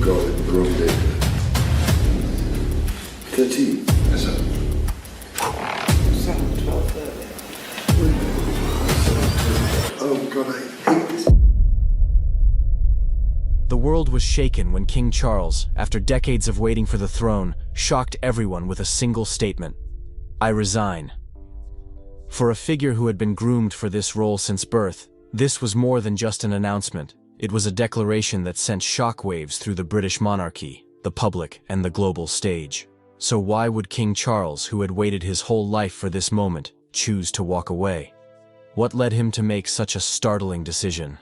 got it, groomed it. 13. Yes, sir. 7, 12, 13. Oh, God, I hate this. The world was shaken when King Charles, after decades of waiting for the throne, shocked everyone with a single statement: "I resign." For a figure who had been groomed for this role since birth, this was more than just an announcement. It was a declaration that sent shockwaves through the British monarchy, the public, and the global stage. So why would King Charles, who had waited his whole life for this moment, choose to walk away? What led him to make such a startling decision?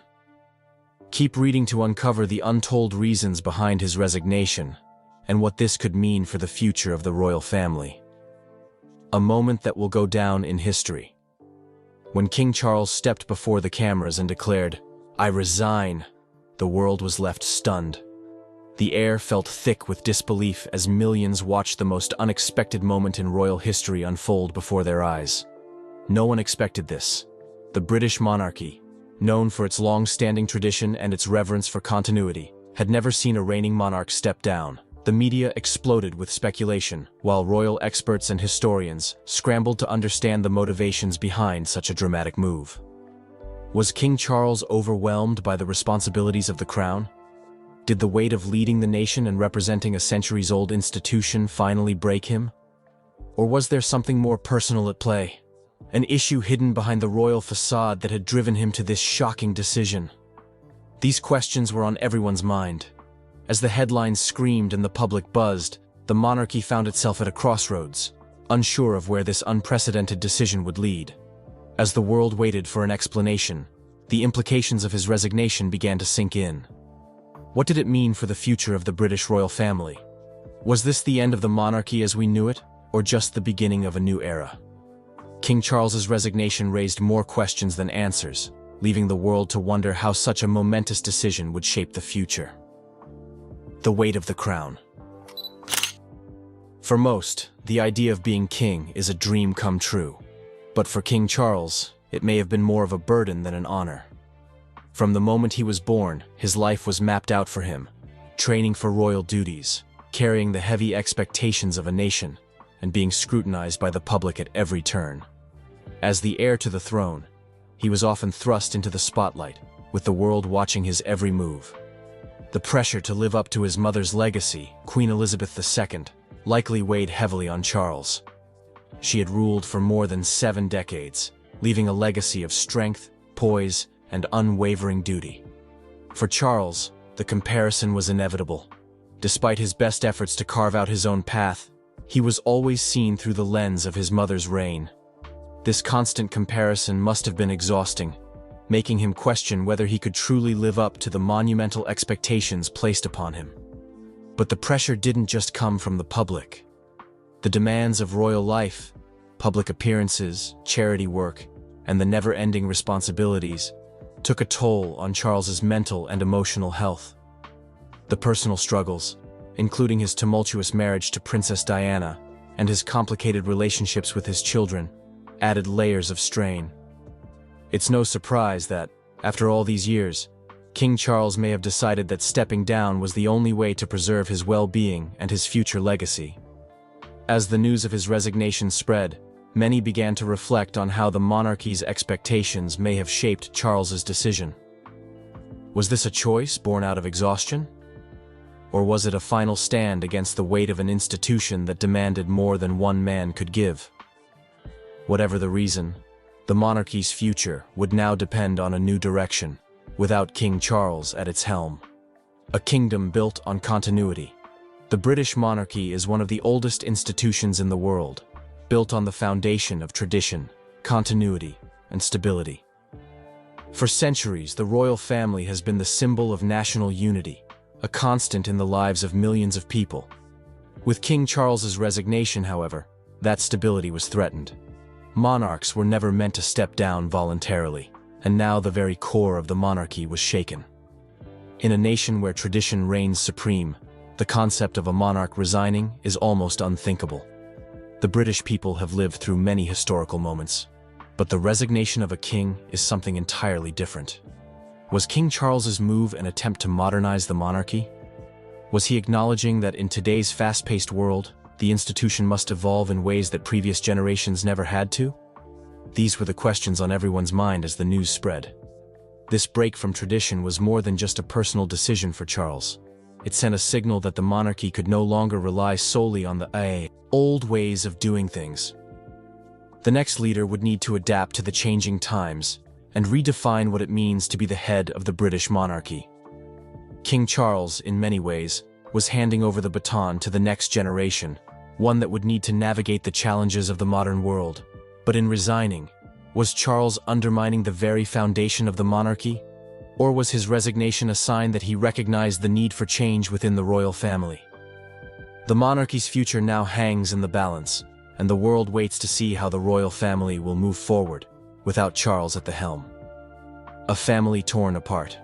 Keep reading to uncover the untold reasons behind his resignation, and what this could mean for the future of the royal family. A moment that will go down in history. When King Charles stepped before the cameras and declared, "I resign," the world was left stunned. The air felt thick with disbelief as millions watched the most unexpected moment in royal history unfold before their eyes. No one expected this. The British monarchy, known for its long-standing tradition and its reverence for continuity, had never seen a reigning monarch step down. The media exploded with speculation, while royal experts and historians scrambled to understand the motivations behind such a dramatic move. Was King Charles overwhelmed by the responsibilities of the crown? Did the weight of leading the nation and representing a centuries-old institution finally break him? Or was there something more personal at play? An issue hidden behind the royal facade that had driven him to this shocking decision? These questions were on everyone's mind. As the headlines screamed and the public buzzed, the monarchy found itself at a crossroads, unsure of where this unprecedented decision would lead. As the world waited for an explanation, the implications of his resignation began to sink in. What did it mean for the future of the British royal family? Was this the end of the monarchy as we knew it, or just the beginning of a new era? King Charles's resignation raised more questions than answers, leaving the world to wonder how such a momentous decision would shape the future. The weight of the crown. For most, the idea of being king is a dream come true. But for King Charles, it may have been more of a burden than an honor. From the moment he was born, his life was mapped out for him, training for royal duties, carrying the heavy expectations of a nation, and being scrutinized by the public at every turn. As the heir to the throne, he was often thrust into the spotlight, with the world watching his every move. The pressure to live up to his mother's legacy, Queen Elizabeth II, likely weighed heavily on Charles. She had ruled for more than 7 decades, leaving a legacy of strength, poise, and unwavering duty. For Charles, the comparison was inevitable. Despite his best efforts to carve out his own path, he was always seen through the lens of his mother's reign. This constant comparison must have been exhausting, making him question whether he could truly live up to the monumental expectations placed upon him. But the pressure didn't just come from the public. The demands of royal life, public appearances, charity work, and the never-ending responsibilities took a toll on Charles's mental and emotional health. The personal struggles, including his tumultuous marriage to Princess Diana and his complicated relationships with his children, added layers of strain. It's no surprise that, after all these years, King Charles may have decided that stepping down was the only way to preserve his well-being and his future legacy. As the news of his resignation spread, many began to reflect on how the monarchy's expectations may have shaped Charles's decision. Was this a choice born out of exhaustion? Or was it a final stand against the weight of an institution that demanded more than one man could give? Whatever the reason, the monarchy's future would now depend on a new direction, without King Charles at its helm. A kingdom built on continuity. The British monarchy is one of the oldest institutions in the world, built on the foundation of tradition, continuity, and stability. For centuries, the royal family has been the symbol of national unity, a constant in the lives of millions of people. With King Charles's resignation, however, that stability was threatened. Monarchs were never meant to step down voluntarily, and now the very core of the monarchy was shaken. In a nation where tradition reigns supreme, the concept of a monarch resigning is almost unthinkable. The British people have lived through many historical moments, but the resignation of a king is something entirely different. Was King Charles's move an attempt to modernize the monarchy? Was he acknowledging that in today's fast-paced world, the institution must evolve in ways that previous generations never had to? These were the questions on everyone's mind as the news spread. This break from tradition was more than just a personal decision for Charles. It sent a signal that the monarchy could no longer rely solely on the old ways of doing things. The next leader would need to adapt to the changing times and redefine what it means to be the head of the British monarchy. King Charles, in many ways, was handing over the baton to the next generation, one that would need to navigate the challenges of the modern world. But in resigning, was Charles undermining the very foundation of the monarchy? Or was his resignation a sign that he recognized the need for change within the royal family? The monarchy's future now hangs in the balance, and the world waits to see how the royal family will move forward without Charles at the helm. A family torn apart.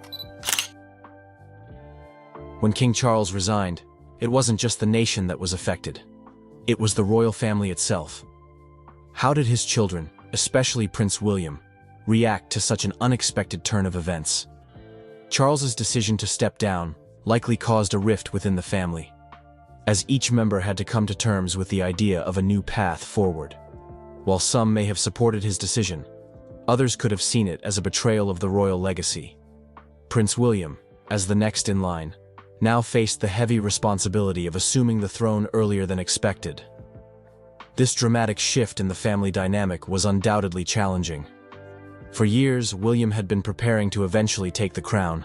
When King Charles resigned, it wasn't just the nation that was affected. It was the royal family itself. How did his children, especially Prince William, react to such an unexpected turn of events? Charles's decision to step down likely caused a rift within the family, as each member had to come to terms with the idea of a new path forward. While some may have supported his decision, others could have seen it as a betrayal of the royal legacy. Prince William, as the next in line, now faced the heavy responsibility of assuming the throne earlier than expected. This dramatic shift in the family dynamic was undoubtedly challenging. For years, William had been preparing to eventually take the crown.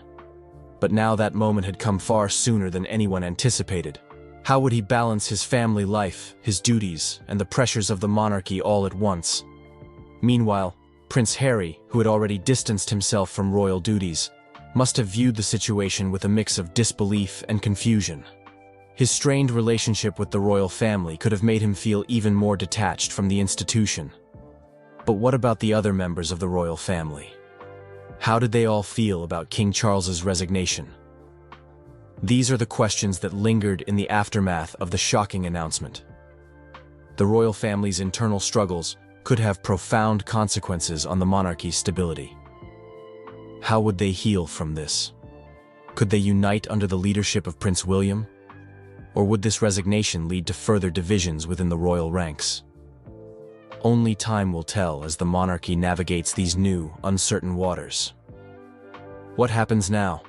But now that moment had come far sooner than anyone anticipated. How would he balance his family life, his duties, and the pressures of the monarchy all at once? Meanwhile, Prince Harry, who had already distanced himself from royal duties, must have viewed the situation with a mix of disbelief and confusion. His strained relationship with the royal family could have made him feel even more detached from the institution. But what about the other members of the royal family? How did they all feel about King Charles's resignation? These are the questions that lingered in the aftermath of the shocking announcement. The royal family's internal struggles could have profound consequences on the monarchy's stability. How would they heal from this? Could they unite under the leadership of Prince William? Or would this resignation lead to further divisions within the royal ranks? Only time will tell as the monarchy navigates these new, uncertain waters. What happens now?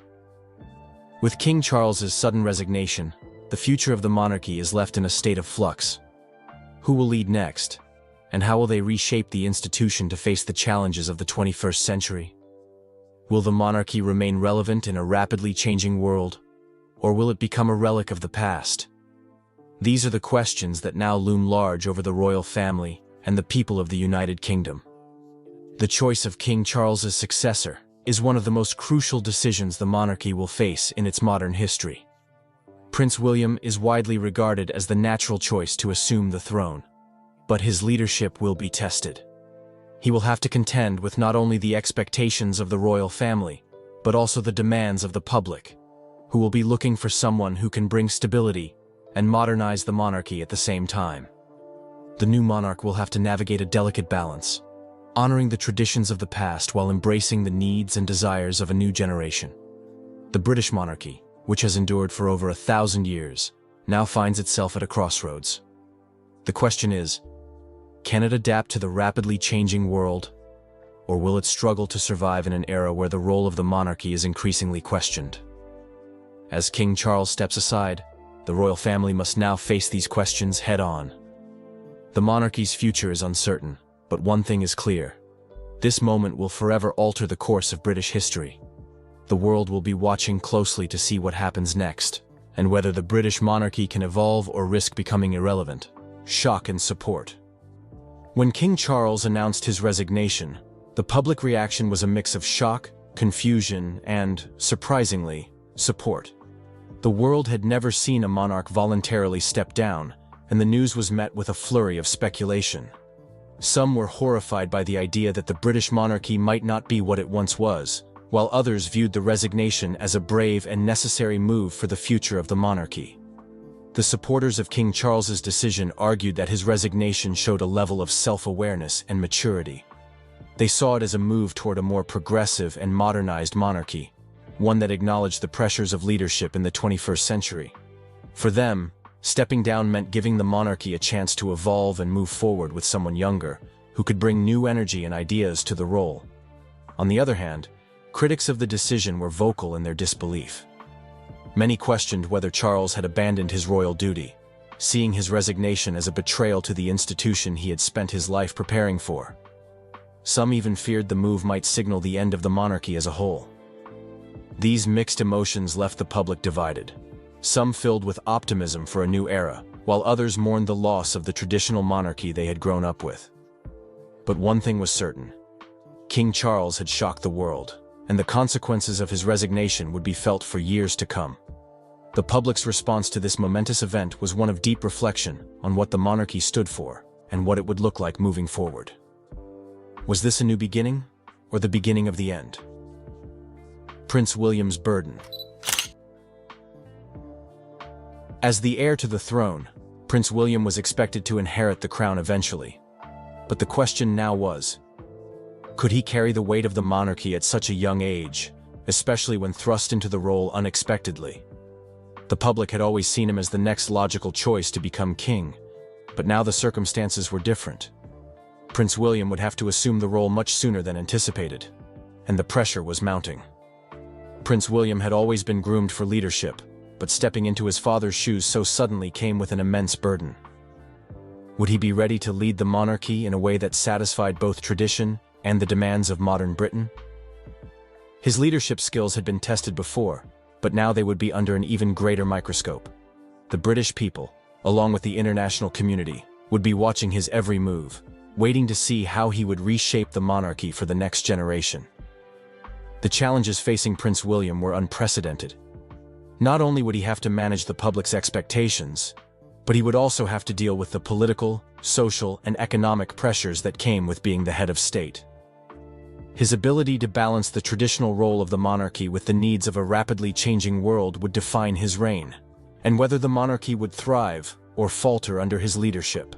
With King Charles's sudden resignation, the future of the monarchy is left in a state of flux. Who will lead next? And how will they reshape the institution to face the challenges of the 21st century? Will the monarchy remain relevant in a rapidly changing world? Or will it become a relic of the past? These are the questions that now loom large over the royal family and the people of the United Kingdom. The choice of King Charles's successor is one of the most crucial decisions the monarchy will face in its modern history. Prince William is widely regarded as the natural choice to assume the throne, but his leadership will be tested. He will have to contend with not only the expectations of the royal family, but also the demands of the public, who will be looking for someone who can bring stability and modernize the monarchy at the same time. The new monarch will have to navigate a delicate balance, honoring the traditions of the past while embracing the needs and desires of a new generation. The British monarchy, which has endured for over 1,000 years, now finds itself at a crossroads. The question is, can it adapt to the rapidly changing world, or will it struggle to survive in an era where the role of the monarchy is increasingly questioned? As King Charles steps aside, the royal family must now face these questions head-on. The monarchy's future is uncertain, but one thing is clear. This moment will forever alter the course of British history. The world will be watching closely to see what happens next, and whether the British monarchy can evolve or risk becoming irrelevant. Shock and support. When King Charles announced his resignation, the public reaction was a mix of shock, confusion, and, surprisingly, support. The world had never seen a monarch voluntarily step down, and the news was met with a flurry of speculation. Some were horrified by the idea that the British monarchy might not be what it once was, while others viewed the resignation as a brave and necessary move for the future of the monarchy. The supporters of King Charles's decision argued that his resignation showed a level of self-awareness and maturity. They saw it as a move toward a more progressive and modernized monarchy, one that acknowledged the pressures of leadership in the 21st century. For them, stepping down meant giving the monarchy a chance to evolve and move forward with someone younger, who could bring new energy and ideas to the role. On the other hand, critics of the decision were vocal in their disbelief. Many questioned whether Charles had abandoned his royal duty, seeing his resignation as a betrayal to the institution he had spent his life preparing for. Some even feared the move might signal the end of the monarchy as a whole. These mixed emotions left the public divided, some filled with optimism for a new era, while others mourned the loss of the traditional monarchy they had grown up with. But one thing was certain: King Charles had shocked the world, and the consequences of his resignation would be felt for years to come. The public's response to this momentous event was one of deep reflection on what the monarchy stood for and what it would look like moving forward. Was this a new beginning, or the beginning of the end? Prince William's burden. As the heir to the throne, Prince William was expected to inherit the crown eventually. But the question now was, could he carry the weight of the monarchy at such a young age, especially when thrust into the role unexpectedly? The public had always seen him as the next logical choice to become king, but now the circumstances were different. Prince William would have to assume the role much sooner than anticipated, and the pressure was mounting. Prince William had always been groomed for leadership, but stepping into his father's shoes so suddenly came with an immense burden. Would he be ready to lead the monarchy in a way that satisfied both tradition and the demands of modern Britain? His leadership skills had been tested before, but now they would be under an even greater microscope. The British people, along with the international community, would be watching his every move, waiting to see how he would reshape the monarchy for the next generation. The challenges facing Prince William were unprecedented. Not only would he have to manage the public's expectations, but he would also have to deal with the political, social, and economic pressures that came with being the head of state. His ability to balance the traditional role of the monarchy with the needs of a rapidly changing world would define his reign, and whether the monarchy would thrive or falter under his leadership.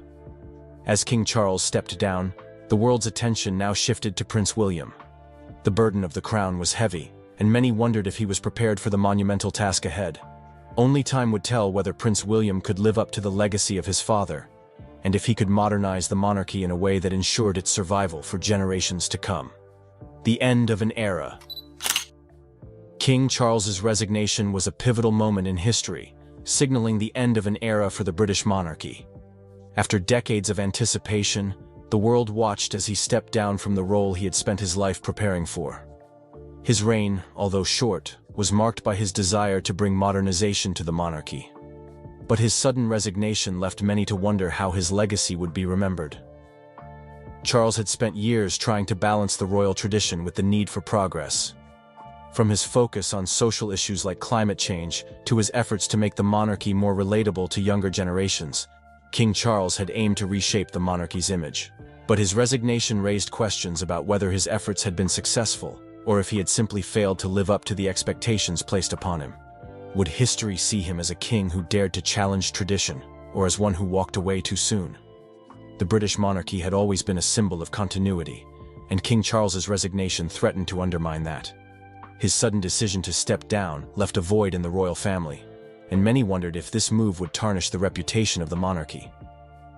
As King Charles stepped down, the world's attention now shifted to Prince William. The burden of the crown was heavy, and many wondered if he was prepared for the monumental task ahead. Only time would tell whether Prince William could live up to the legacy of his father, and if he could modernize the monarchy in a way that ensured its survival for generations to come. The end of an era. King Charles's resignation was a pivotal moment in history, signaling the end of an era for the British monarchy. After decades of anticipation, the world watched as he stepped down from the role he had spent his life preparing for. His reign, although short, was marked by his desire to bring modernization to the monarchy. But his sudden resignation left many to wonder how his legacy would be remembered. Charles had spent years trying to balance the royal tradition with the need for progress. From his focus on social issues like climate change to his efforts to make the monarchy more relatable to younger generations, King Charles had aimed to reshape the monarchy's image. But his resignation raised questions about whether his efforts had been successful, or if he had simply failed to live up to the expectations placed upon him. Would history see him as a king who dared to challenge tradition, or as one who walked away too soon? The British monarchy had always been a symbol of continuity, and King Charles's resignation threatened to undermine that. His sudden decision to step down left a void in the royal family, and many wondered if this move would tarnish the reputation of the monarchy.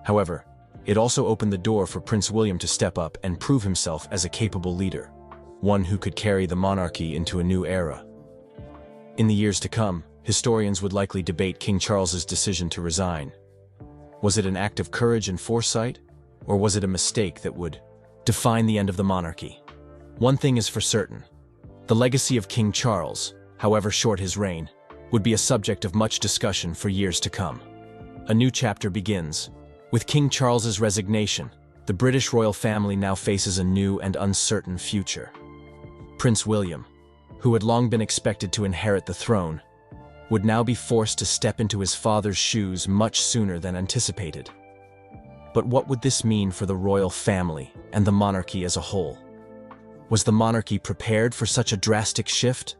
However, it also opened the door for Prince William to step up and prove himself as a capable leader, one who could carry the monarchy into a new era. In the years to come, historians would likely debate King Charles's decision to resign. Was it an act of courage and foresight, or was it a mistake that would define the end of the monarchy? One thing is for certain: the legacy of King Charles, however short his reign, would be a subject of much discussion for years to come. A new chapter begins. With King Charles's resignation, the British royal family now faces a new and uncertain future. Prince William, who had long been expected to inherit the throne, would now be forced to step into his father's shoes much sooner than anticipated. But what would this mean for the royal family and the monarchy as a whole? Was the monarchy prepared for such a drastic shift?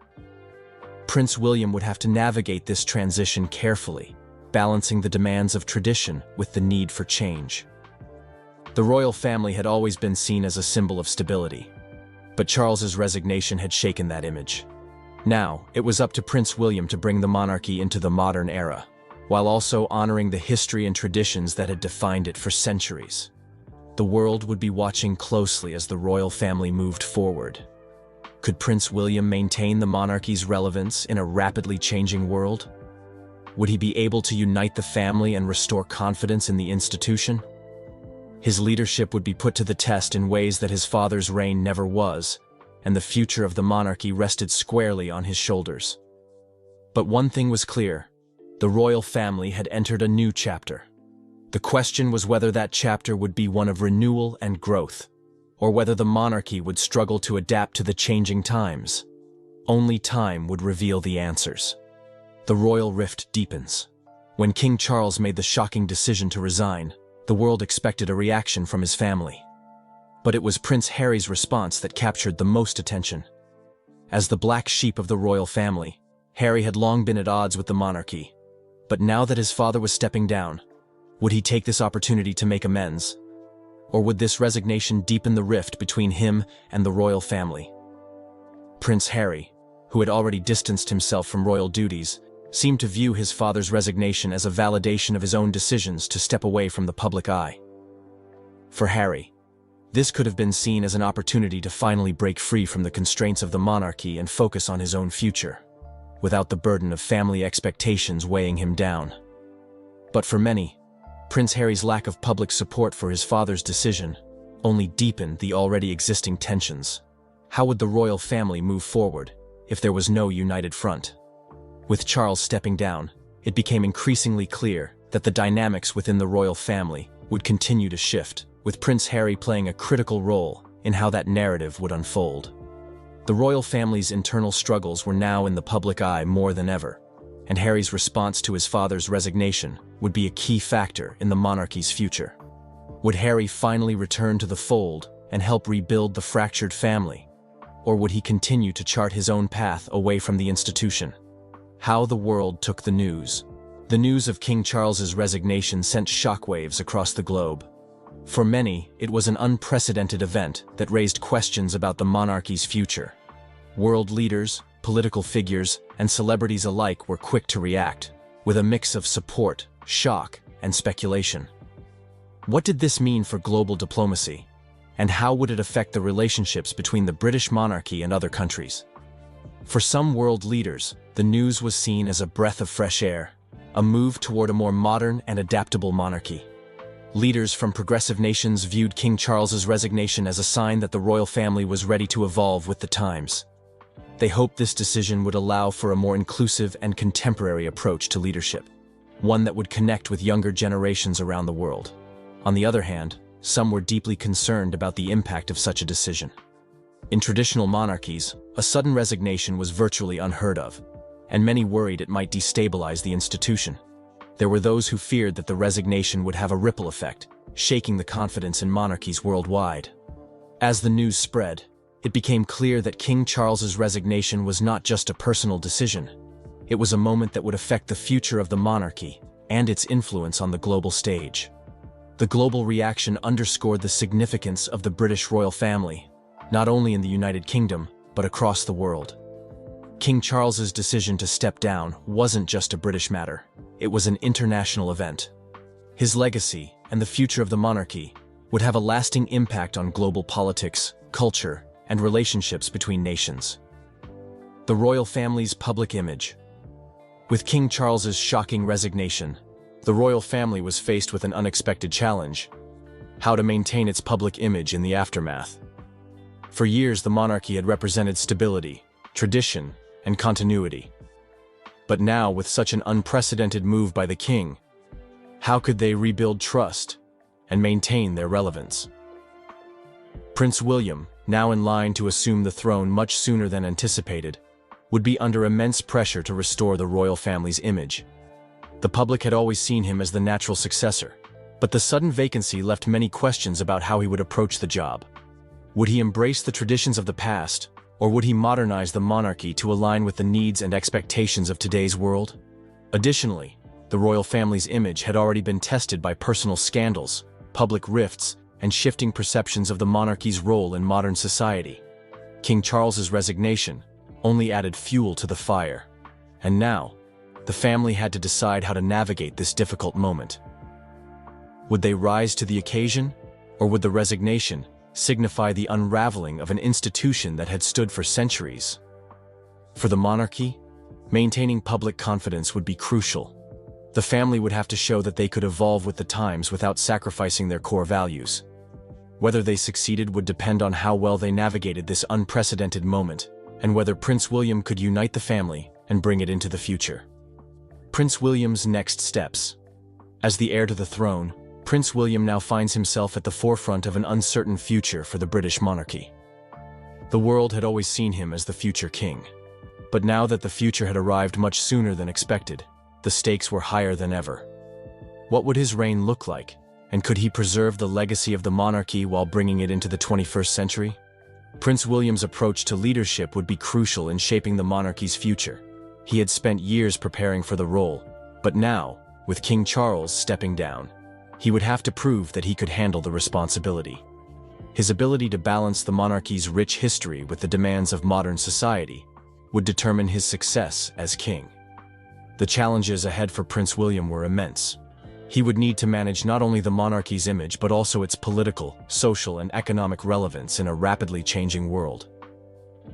Prince William would have to navigate this transition carefully, balancing the demands of tradition with the need for change. The royal family had always been seen as a symbol of stability, but Charles's resignation had shaken that image. Now, it was up to Prince William to bring the monarchy into the modern era. while also honoring the history and traditions that had defined it for centuries. The world would be watching closely as the royal family moved forward. Could Prince William maintain the monarchy's relevance in a rapidly changing world? Would he be able to unite the family and restore confidence in the institution? His leadership would be put to the test in ways that his father's reign never was, and the future of the monarchy rested squarely on his shoulders. But one thing was clear: the royal family had entered a new chapter. The question was whether that chapter would be one of renewal and growth, or whether the monarchy would struggle to adapt to the changing times. Only time would reveal the answers. The royal rift deepens. When King Charles made the shocking decision to resign, the world expected a reaction from his family. But it was Prince Harry's response that captured the most attention. As the black sheep of the royal family, Harry had long been at odds with the monarchy. But now that his father was stepping down, would he take this opportunity to make amends? Or would this resignation deepen the rift between him and the royal family? Prince Harry, who had already distanced himself from royal duties, seemed to view his father's resignation as a validation of his own decisions to step away from the public eye. For Harry, this could have been seen as an opportunity to finally break free from the constraints of the monarchy and focus on his own future, without the burden of family expectations weighing him down. But for many, Prince Harry's lack of public support for his father's decision only deepened the already existing tensions. How would the royal family move forward if there was no united front? With Charles stepping down, it became increasingly clear that the dynamics within the royal family would continue to shift, with Prince Harry playing a critical role in how that narrative would unfold. The royal family's internal struggles were now in the public eye more than ever, and Harry's response to his father's resignation would be a key factor in the monarchy's future. Would Harry finally return to the fold and help rebuild the fractured family? Or would he continue to chart his own path away from the institution? How the world took the news. The news of King Charles's resignation sent shockwaves across the globe. For many, it was an unprecedented event that raised questions about the monarchy's future. World leaders, political figures, and celebrities alike were quick to react, with a mix of support, shock, and speculation. What did this mean for global diplomacy? And how would it affect the relationships between the British monarchy and other countries? For some world leaders, the news was seen as a breath of fresh air, a move toward a more modern and adaptable monarchy. Leaders from progressive nations viewed King Charles's resignation as a sign that the royal family was ready to evolve with the times. They hoped this decision would allow for a more inclusive and contemporary approach to leadership, one that would connect with younger generations around the world. On the other hand, some were deeply concerned about the impact of such a decision. In traditional monarchies, a sudden resignation was virtually unheard of, and many worried it might destabilize the institution. There were those who feared that the resignation would have a ripple effect, shaking the confidence in monarchies worldwide. As the news spread, it became clear that King Charles's resignation was not just a personal decision. It was a moment that would affect the future of the monarchy and its influence on the global stage. The global reaction underscored the significance of the British royal family, not only in the United Kingdom, but across the world. King Charles's decision to step down wasn't just a British matter, it was an international event. His legacy and the future of the monarchy would have a lasting impact on global politics, culture, and relationships between nations. The royal family's public image. With King Charles's shocking resignation, the royal family was faced with an unexpected challenge: how to maintain its public image in the aftermath. For years, the monarchy had represented stability, tradition, and continuity. But now, with such an unprecedented move by the king, how could they rebuild trust and maintain their relevance? Prince William, now in line to assume the throne much sooner than anticipated, would be under immense pressure to restore the royal family's image. The public had always seen him as the natural successor, but the sudden vacancy left many questions about how he would approach the job. Would he embrace the traditions of the past, or would he modernize the monarchy to align with the needs and expectations of today's world? Additionally, the royal family's image had already been tested by personal scandals, public rifts, and shifting perceptions of the monarchy's role in modern society. King Charles's resignation only added fuel to the fire. And now, The family had to decide how to navigate this difficult moment. Would they rise to the occasion, or would the resignation signify the unraveling of an institution that had stood for centuries? For the monarchy, maintaining public confidence would be crucial. The family would have to show that they could evolve with the times without sacrificing their core values. Whether they succeeded would depend on how well they navigated this unprecedented moment, and whether Prince William could unite the family and bring it into the future. Prince William's next steps. As the heir to the throne, Prince William now finds himself at the forefront of an uncertain future for the British monarchy. The world had always seen him as the future king. But now that the future had arrived much sooner than expected, the stakes were higher than ever. What would his reign look like, and could he preserve the legacy of the monarchy while bringing it into the 21st century? Prince William's approach to leadership would be crucial in shaping the monarchy's future. He had spent years preparing for the role, but now, with King Charles stepping down, he would have to prove that he could handle the responsibility. His ability to balance the monarchy's rich history with the demands of modern society would determine his success as king. The challenges ahead for Prince William were immense. He would need to manage not only the monarchy's image but also its political, social, and economic relevance in a rapidly changing world.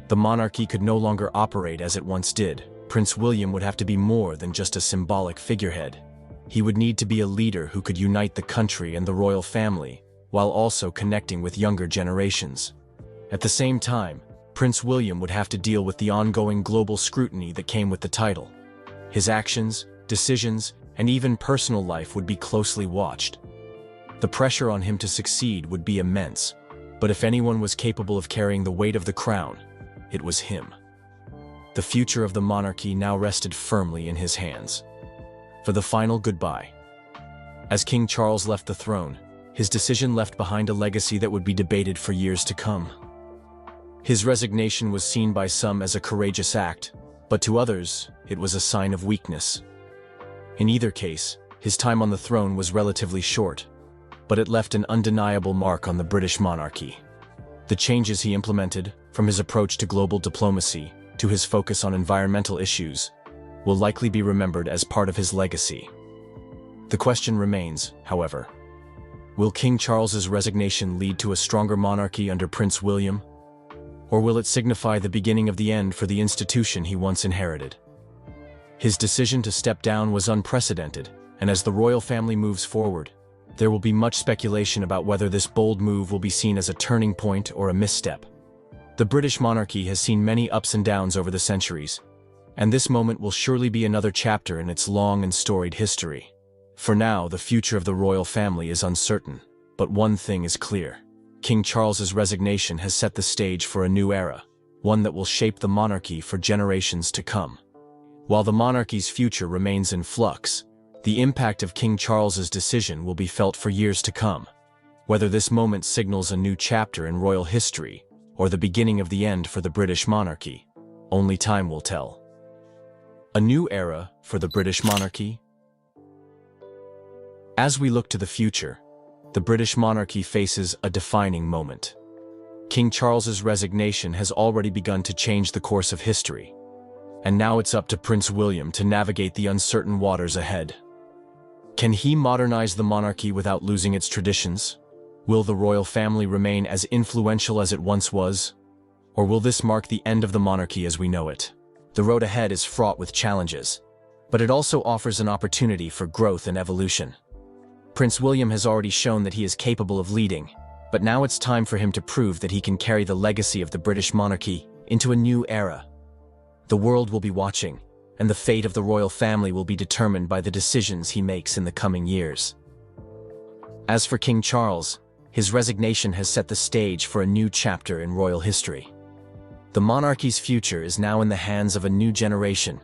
The monarchy could no longer operate as it once did. Prince William would have to be more than just a symbolic figurehead. He would need to be a leader who could unite the country and the royal family, while also connecting with younger generations. At the same time, Prince William would have to deal with the ongoing global scrutiny that came with the title. His actions, decisions, and even personal life would be closely watched. The pressure on him to succeed would be immense, but if anyone was capable of carrying the weight of the crown, it was him. The future of the monarchy now rested firmly in his hands. For the final goodbye. As King Charles left the throne, his decision left behind a legacy that would be debated for years to come. His resignation was seen by some as a courageous act, but to others, it was a sign of weakness. In either case, his time on the throne was relatively short, but it left an undeniable mark on the British monarchy. The changes he implemented, from his approach to global diplomacy to his focus on environmental issues, will likely be remembered as part of his legacy. The question remains, however, will King Charles's resignation lead to a stronger monarchy under Prince William? Or will it signify the beginning of the end for the institution he once inherited? His decision to step down was unprecedented, and as the royal family moves forward, there will be much speculation about whether this bold move will be seen as a turning point or a misstep. The British monarchy has seen many ups and downs over the centuries, and this moment will surely be another chapter in its long and storied history. For now, the future of the royal family is uncertain, but one thing is clear. King Charles's resignation has set the stage for a new era, one that will shape the monarchy for generations to come. While the monarchy's future remains in flux, the impact of King Charles's decision will be felt for years to come. Whether this moment signals a new chapter in royal history or the beginning of the end for the British monarchy, only time will tell. A new era for the British monarchy? As we look to the future, the British monarchy faces a defining moment. King Charles's resignation has already begun to change the course of history, and now it's up to Prince William to navigate the uncertain waters ahead. Can he modernize the monarchy without losing its traditions? Will the royal family remain as influential as it once was? Or will this mark the end of the monarchy as we know it? The road ahead is fraught with challenges, but it also offers an opportunity for growth and evolution. Prince William has already shown that he is capable of leading, but now it's time for him to prove that he can carry the legacy of the British monarchy into a new era. The world will be watching, and the fate of the royal family will be determined by the decisions he makes in the coming years. As for King Charles, his resignation has set the stage for a new chapter in royal history. The monarchy's future is now in the hands of a new generation,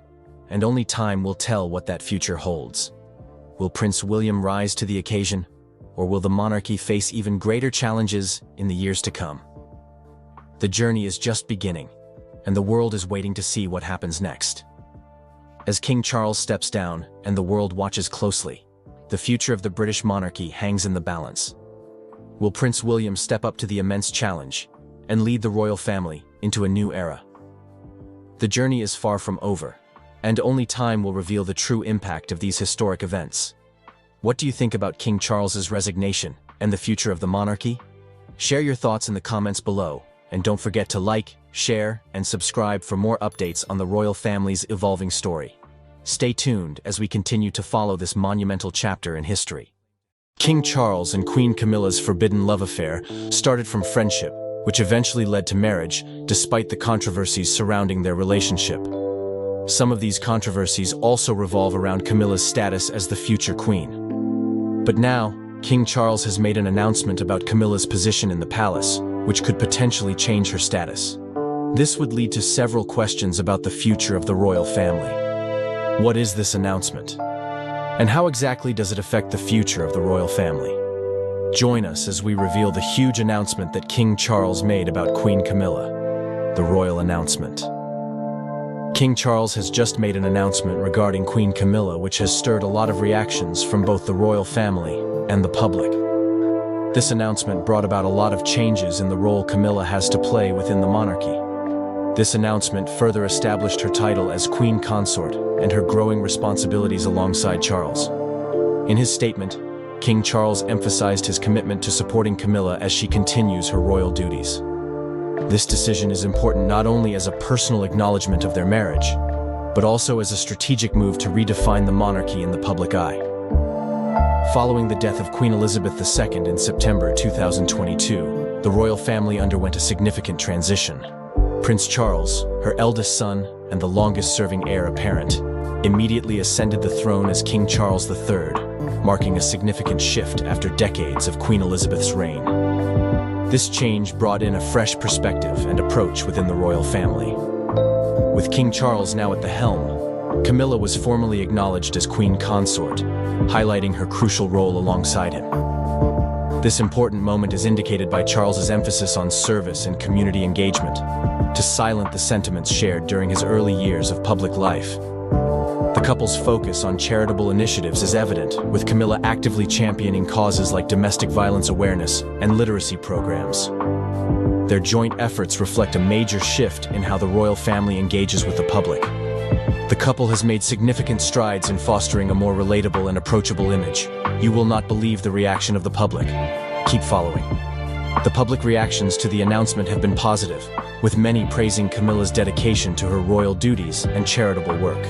and only time will tell what that future holds. Will Prince William rise to the occasion, or will the monarchy face even greater challenges in the years to come? The journey is just beginning, and the world is waiting to see what happens next. As King Charles steps down and the world watches closely, the future of the British monarchy hangs in the balance. Will Prince William step up to the immense challenge and lead the royal family into a new era? The journey is far from over, and only time will reveal the true impact of these historic events. What do you think about King Charles's resignation and the future of the monarchy? Share your thoughts in the comments below, and don't forget to like, share, and subscribe for more updates on the royal family's evolving story. Stay tuned as we continue to follow this monumental chapter in history. King Charles and Queen Camilla's forbidden love affair started from friendship, which eventually led to marriage, despite the controversies surrounding their relationship. Some of these controversies also revolve around Camilla's status as the future queen. But now, King Charles has made an announcement about Camilla's position in the palace, which could potentially change her status. This would lead to several questions about the future of the royal family. What is this announcement? And how exactly does it affect the future of the royal family? Join us as we reveal the huge announcement that King Charles made about Queen Camilla, the royal announcement. King Charles has just made an announcement regarding Queen Camilla, which has stirred a lot of reactions from both the royal family and the public. This announcement brought about a lot of changes in the role Camilla has to play within the monarchy. This announcement further established her title as Queen Consort and her growing responsibilities alongside Charles. In his statement, King Charles emphasized his commitment to supporting Camilla as she continues her royal duties. This decision is important not only as a personal acknowledgement of their marriage, but also as a strategic move to redefine the monarchy in the public eye. Following the death of Queen Elizabeth II in September 2022, the royal family underwent a significant transition. Prince Charles, her eldest son and the longest-serving heir apparent, immediately ascended the throne as King Charles III, marking a significant shift after decades of Queen Elizabeth's reign. This change brought in a fresh perspective and approach within the royal family. With King Charles now at the helm, Camilla was formally acknowledged as Queen Consort, highlighting her crucial role alongside him. This important moment is indicated by Charles's emphasis on service and community engagement, to silence the sentiments shared during his early years of public life. The couple's focus on charitable initiatives is evident, with Camilla actively championing causes like domestic violence awareness and literacy programs. Their joint efforts reflect a major shift in how the royal family engages with the public. The couple has made significant strides in fostering a more relatable and approachable image. You will not believe the reaction of the public. Keep following. The public reactions to the announcement have been positive, with many praising Camilla's dedication to her royal duties and charitable work.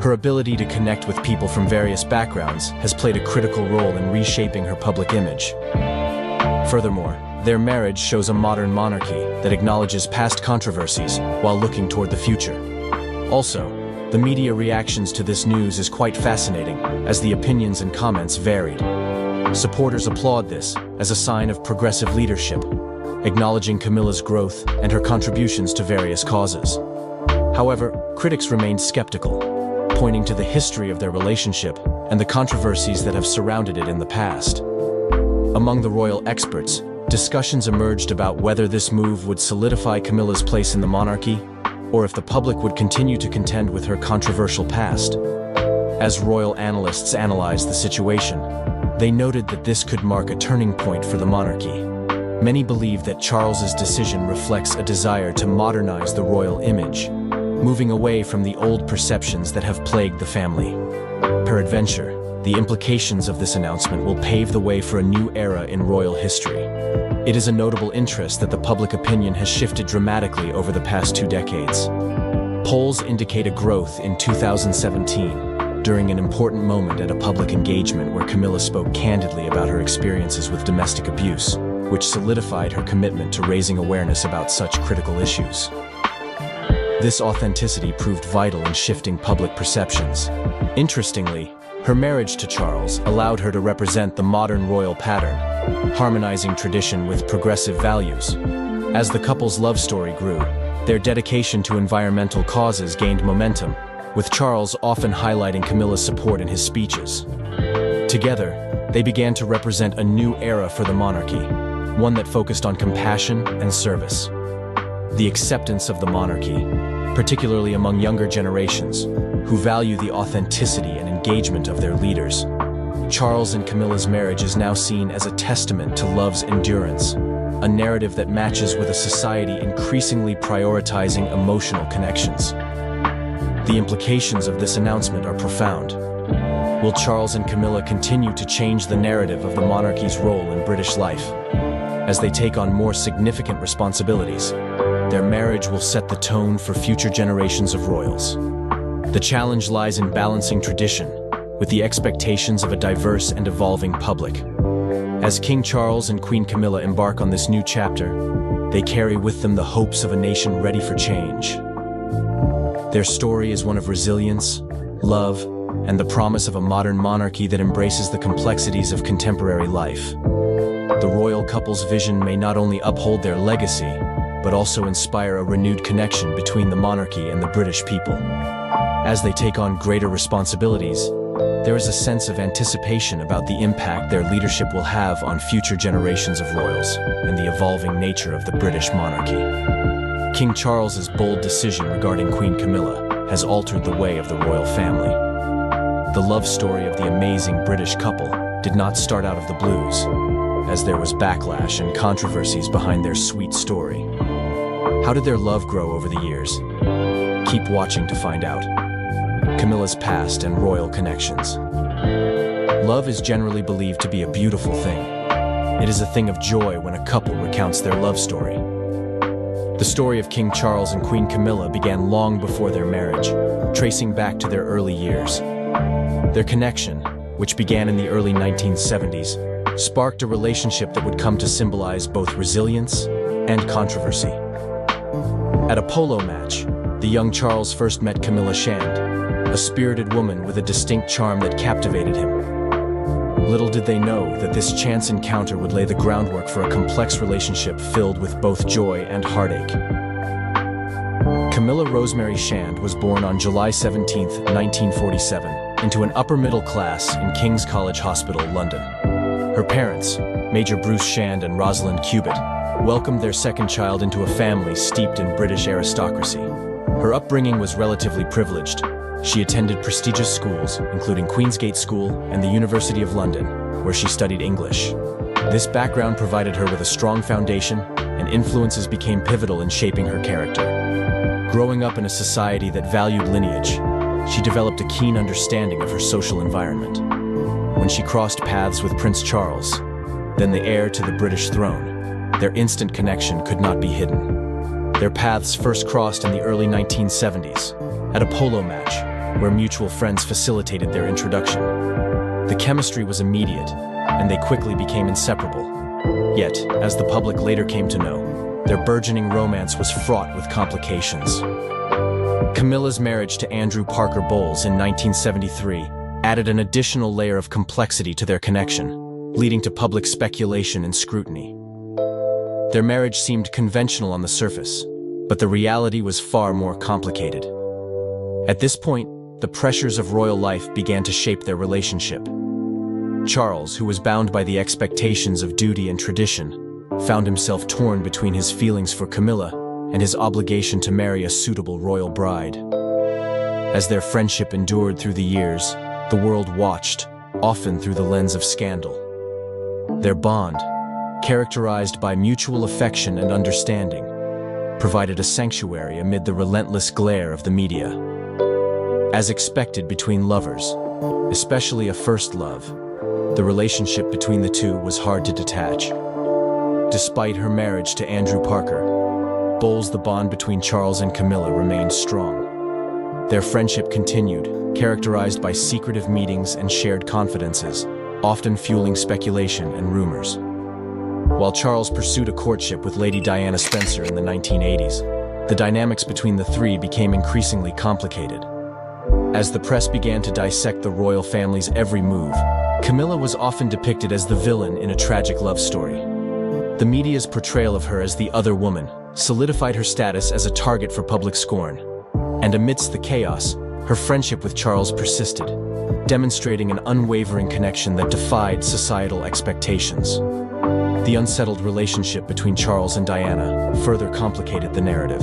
Her ability to connect with people from various backgrounds has played a critical role in reshaping her public image. Furthermore, their marriage shows a modern monarchy that acknowledges past controversies while looking toward the future. Also, the media reactions to this news is quite fascinating, as the opinions and comments varied. Supporters applaud this as a sign of progressive leadership, acknowledging Camilla's growth and her contributions to various causes. However, critics remained skeptical, pointing to the history of their relationship and the controversies that have surrounded it in the past. Among the royal experts, discussions emerged about whether this move would solidify Camilla's place in the monarchy, or if the public would continue to contend with her controversial past. As royal analysts analyzed the situation, they noted that this could mark a turning point for the monarchy. Many believe that Charles's decision reflects a desire to modernize the royal image, moving away from the old perceptions that have plagued the family. Peradventure, the implications of this announcement will pave the way for a new era in royal history. It is a notable interest that the public opinion has shifted dramatically over the past 2 decades. Polls indicate a growth in 2017, during an important moment at a public engagement where Camilla spoke candidly about her experiences with domestic abuse, which solidified her commitment to raising awareness about such critical issues. This authenticity proved vital in shifting public perceptions. Interestingly, her marriage to Charles allowed her to represent the modern royal pattern, harmonizing tradition with progressive values. As the couple's love story grew, their dedication to environmental causes gained momentum, with Charles often highlighting Camilla's support in his speeches. Together, they began to represent a new era for the monarchy, one that focused on compassion and service. The acceptance of the monarchy, particularly among younger generations, who value the authenticity and engagement of their leaders. Charles and Camilla's marriage is now seen as a testament to love's endurance, a narrative that matches with a society increasingly prioritizing emotional connections. The implications of this announcement are profound. Will Charles and Camilla continue to change the narrative of the monarchy's role in British life? As they take on more significant responsibilities, their marriage will set the tone for future generations of royals. The challenge lies in balancing tradition with the expectations of a diverse and evolving public. As King Charles and Queen Camilla embark on this new chapter, they carry with them the hopes of a nation ready for change. Their story is one of resilience, love, and the promise of a modern monarchy that embraces the complexities of contemporary life. The royal couple's vision may not only uphold their legacy, but also inspire a renewed connection between the monarchy and the British people. As they take on greater responsibilities, there is a sense of anticipation about the impact their leadership will have on future generations of royals and the evolving nature of the British monarchy. King Charles's bold decision regarding Queen Camilla has altered the way of the royal family. The love story of the amazing British couple did not start out of the blues, as there was backlash and controversies behind their sweet story. How did their love grow over the years? Keep watching to find out. Camilla's past and royal connections. Love is generally believed to be a beautiful thing. It is a thing of joy when a couple recounts their love story. The story of King Charles and Queen Camilla began long before their marriage, tracing back to their early years. Their connection, which began in the early 1970s, sparked a relationship that would come to symbolize both resilience and controversy. At a polo match, the young Charles first met Camilla Shand, a spirited woman with a distinct charm that captivated him. Little did they know that this chance encounter would lay the groundwork for a complex relationship filled with both joy and heartache. Camilla Rosemary Shand was born on July 17, 1947, into an upper-middle class in King's College Hospital, London. Her parents, Major Bruce Shand and Rosalind Cubitt, welcomed their second child into a family steeped in British aristocracy. Her upbringing was relatively privileged. She attended prestigious schools, including Queensgate School and the University of London, where she studied English. This background provided her with a strong foundation, and influences became pivotal in shaping her character. Growing up in a society that valued lineage, she developed a keen understanding of her social environment. When she crossed paths with Prince Charles, then the heir to the British throne, their instant connection could not be hidden. Their paths first crossed in the early 1970s, at a polo match, where mutual friends facilitated their introduction. The chemistry was immediate, and they quickly became inseparable. Yet, as the public later came to know, their burgeoning romance was fraught with complications. Camilla's marriage to Andrew Parker Bowles in 1973 added an additional layer of complexity to their connection, leading to public speculation and scrutiny. Their marriage seemed conventional on the surface, but the reality was far more complicated. At this point, the pressures of royal life began to shape their relationship. Charles, who was bound by the expectations of duty and tradition, found himself torn between his feelings for Camilla and his obligation to marry a suitable royal bride. As their friendship endured through the years, the world watched, often through the lens of scandal. Their bond, characterized by mutual affection and understanding, provided a sanctuary amid the relentless glare of the media. As expected between lovers, especially a first love, the relationship between the two was hard to detach. Despite her marriage to Andrew Parker, Bowles, the bond between Charles and Camilla remained strong. Their friendship continued, characterized by secretive meetings and shared confidences, often fueling speculation and rumors. While Charles pursued a courtship with Lady Diana Spencer in the 1980s, the dynamics between the three became increasingly complicated. As the press began to dissect the royal family's every move, Camilla was often depicted as the villain in a tragic love story. The media's portrayal of her as the other woman solidified her status as a target for public scorn. And amidst the chaos, her friendship with Charles persisted, demonstrating an unwavering connection that defied societal expectations. The unsettled relationship between Charles and Diana further complicated the narrative.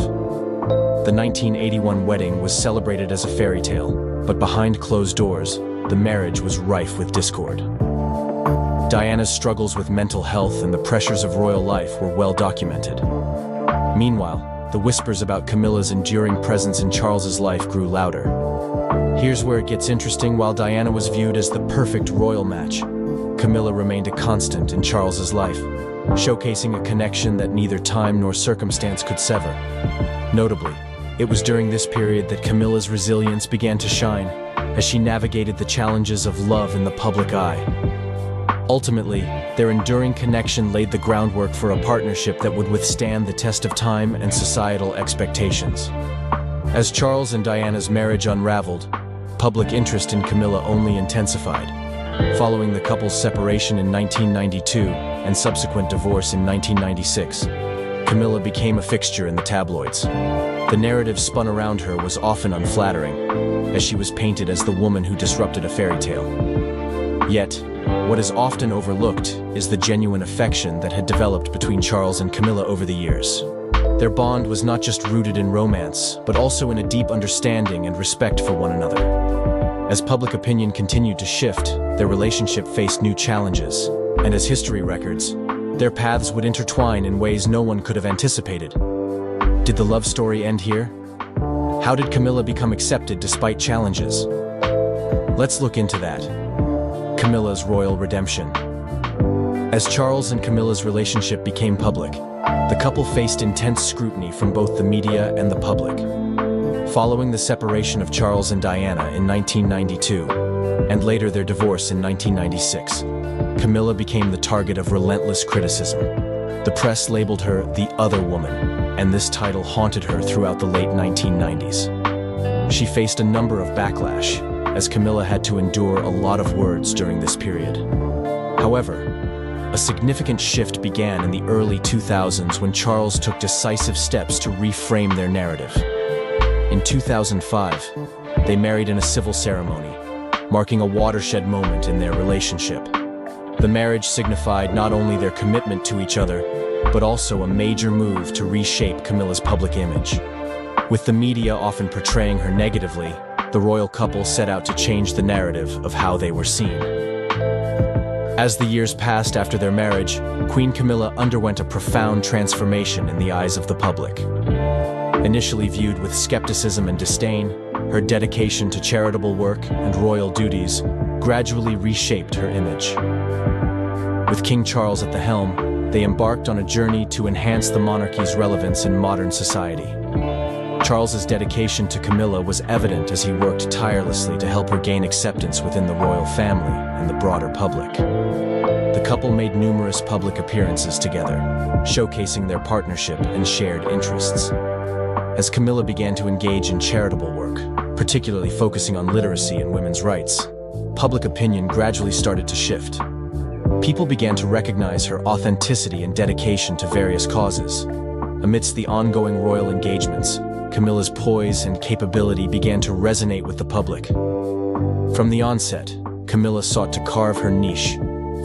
The 1981 wedding was celebrated as a fairy tale, but behind closed doors, the marriage was rife with discord. Diana's struggles with mental health and the pressures of royal life were well documented. Meanwhile, the whispers about Camilla's enduring presence in Charles's life grew louder. Here's where it gets interesting. While Diana was viewed as the perfect royal match, Camilla remained a constant in Charles's life, showcasing a connection that neither time nor circumstance could sever. Notably, it was during this period that Camilla's resilience began to shine, as she navigated the challenges of love in the public eye. Ultimately, their enduring connection laid the groundwork for a partnership that would withstand the test of time and societal expectations. As Charles and Diana's marriage unraveled, public interest in Camilla only intensified. Following the couple's separation in 1992 and subsequent divorce in 1996, Camilla became a fixture in the tabloids. The narrative spun around her was often unflattering, as she was painted as the woman who disrupted a fairy tale. Yet, what is often overlooked is the genuine affection that had developed between Charles and Camilla over the years. Their bond was not just rooted in romance, but also in a deep understanding and respect for one another. As public opinion continued to shift, their relationship faced new challenges, and as history records, their paths would intertwine in ways no one could have anticipated. Did the love story end here? How did Camilla become accepted despite challenges? Let's look into that. Camilla's royal redemption. As Charles and Camilla's relationship became public, the couple faced intense scrutiny from both the media and the public. Following the separation of Charles and Diana in 1992, and later their divorce in 1996, Camilla became the target of relentless criticism. The press labeled her the other woman, and this title haunted her throughout the late 1990s. She faced a number of backlash, as Camilla had to endure a lot of words during this period. However, a significant shift began in the early 2000s when Charles took decisive steps to reframe their narrative. In 2005, they married in a civil ceremony, marking a watershed moment in their relationship. The marriage signified not only their commitment to each other, but also a major move to reshape Camilla's public image. With the media often portraying her negatively, the royal couple set out to change the narrative of how they were seen. As the years passed after their marriage, Queen Camilla underwent a profound transformation in the eyes of the public. Initially viewed with skepticism and disdain, her dedication to charitable work and royal duties gradually reshaped her image. With King Charles at the helm, they embarked on a journey to enhance the monarchy's relevance in modern society. Charles's dedication to Camilla was evident as he worked tirelessly to help her gain acceptance within the royal family and the broader public. The couple made numerous public appearances together, showcasing their partnership and shared interests. As Camilla began to engage in charitable work, particularly focusing on literacy and women's rights, public opinion gradually started to shift. People began to recognize her authenticity and dedication to various causes. Amidst the ongoing royal engagements, Camilla's poise and capability began to resonate with the public. From the onset, Camilla sought to carve her niche,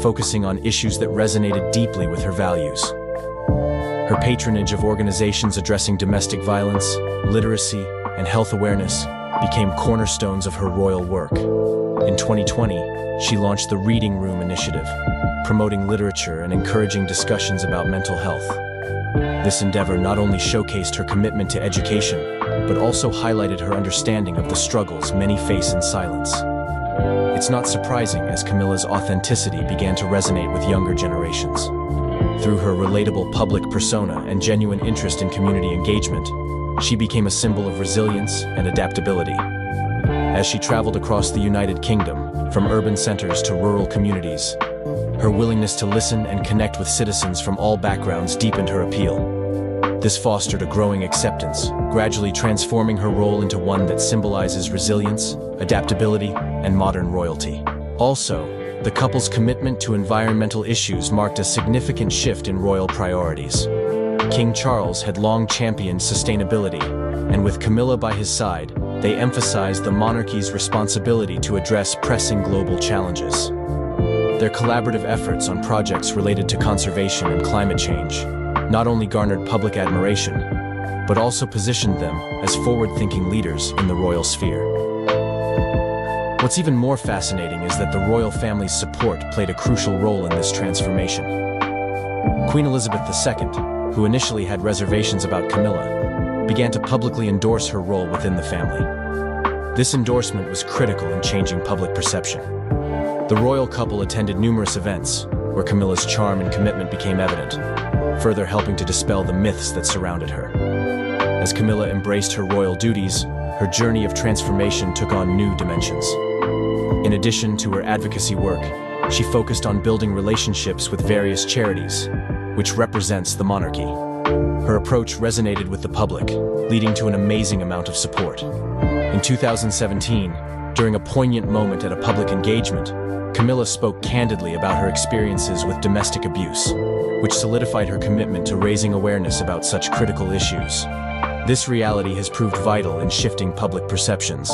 focusing on issues that resonated deeply with her values. Her patronage of organizations addressing domestic violence, literacy, and health awareness became cornerstones of her royal work. In 2020, she launched the Reading Room initiative, promoting literature and encouraging discussions about mental health. This endeavor not only showcased her commitment to education, but also highlighted her understanding of the struggles many face in silence. It's not surprising as Camilla's authenticity began to resonate with younger generations. Through her relatable public persona and genuine interest in community engagement, she became a symbol of resilience and adaptability. As she traveled across the United Kingdom, from urban centers to rural communities, her willingness to listen and connect with citizens from all backgrounds deepened her appeal. This fostered a growing acceptance, gradually transforming her role into one that symbolizes resilience, adaptability, and modern royalty. Also, the couple's commitment to environmental issues marked a significant shift in royal priorities. King Charles had long championed sustainability, and with Camilla by his side, they emphasized the monarchy's responsibility to address pressing global challenges. Their collaborative efforts on projects related to conservation and climate change not only garnered public admiration, but also positioned them as forward-thinking leaders in the royal sphere. What's even more fascinating is that the royal family's support played a crucial role in this transformation. Queen Elizabeth II, who initially had reservations about Camilla, began to publicly endorse her role within the family. This endorsement was critical in changing public perception. The royal couple attended numerous events, where Camilla's charm and commitment became evident, further helping to dispel the myths that surrounded her. As Camilla embraced her royal duties, her journey of transformation took on new dimensions. In addition to her advocacy work, she focused on building relationships with various charities, which represents the monarchy. Her approach resonated with the public, leading to an amazing amount of support. In 2017, during a poignant moment at a public engagement, Camilla spoke candidly about her experiences with domestic abuse, which solidified her commitment to raising awareness about such critical issues. This reality has proved vital in shifting public perceptions.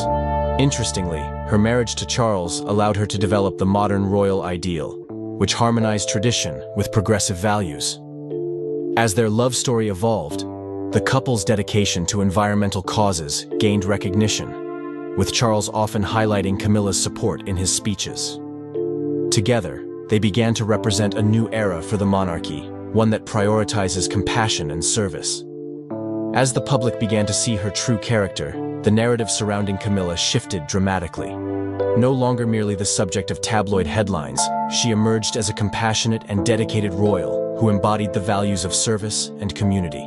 Interestingly, her marriage to Charles allowed her to develop the modern royal ideal, which harmonized tradition with progressive values. As their love story evolved, the couple's dedication to environmental causes gained recognition, with Charles often highlighting Camilla's support in his speeches. Together, they began to represent a new era for the monarchy, one that prioritizes compassion and service. As the public began to see her true character, the narrative surrounding Camilla shifted dramatically. No longer merely the subject of tabloid headlines, she emerged as a compassionate and dedicated royal who embodied the values of service and community.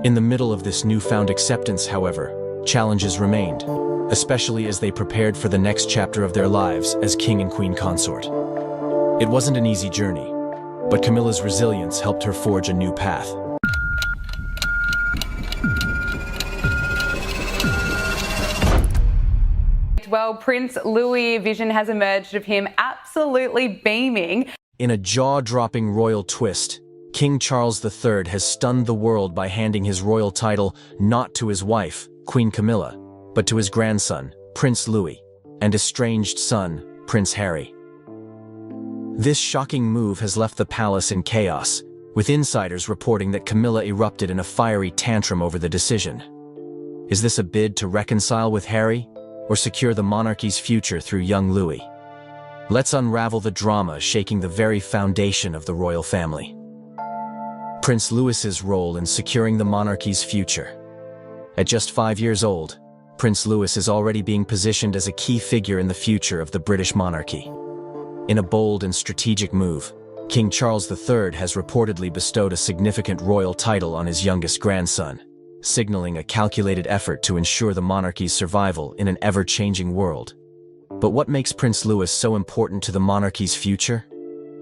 In the middle of this newfound acceptance, however, challenges remained, especially as they prepared for the next chapter of their lives as king and queen consort. It wasn't an easy journey, but Camilla's resilience helped her forge a new path. Well, Prince Louis' vision has emerged of him absolutely beaming. In a jaw-dropping royal twist, King Charles III has stunned the world by handing his royal title not to his wife, Queen Camilla, but to his grandson, Prince Louis, and estranged son, Prince Harry. This shocking move has left the palace in chaos, with insiders reporting that Camilla erupted in a fiery tantrum over the decision. Is this a bid to reconcile with Harry, or secure the monarchy's future through young Louis? Let's unravel the drama shaking the very foundation of the royal family. Prince Louis's role in securing the monarchy's future. At just 5 years old, Prince Louis is already being positioned as a key figure in the future of the British monarchy. In a bold and strategic move, King Charles III has reportedly bestowed a significant royal title on his youngest grandson, signaling a calculated effort to ensure the monarchy's survival in an ever-changing world. But what makes Prince Louis so important to the monarchy's future?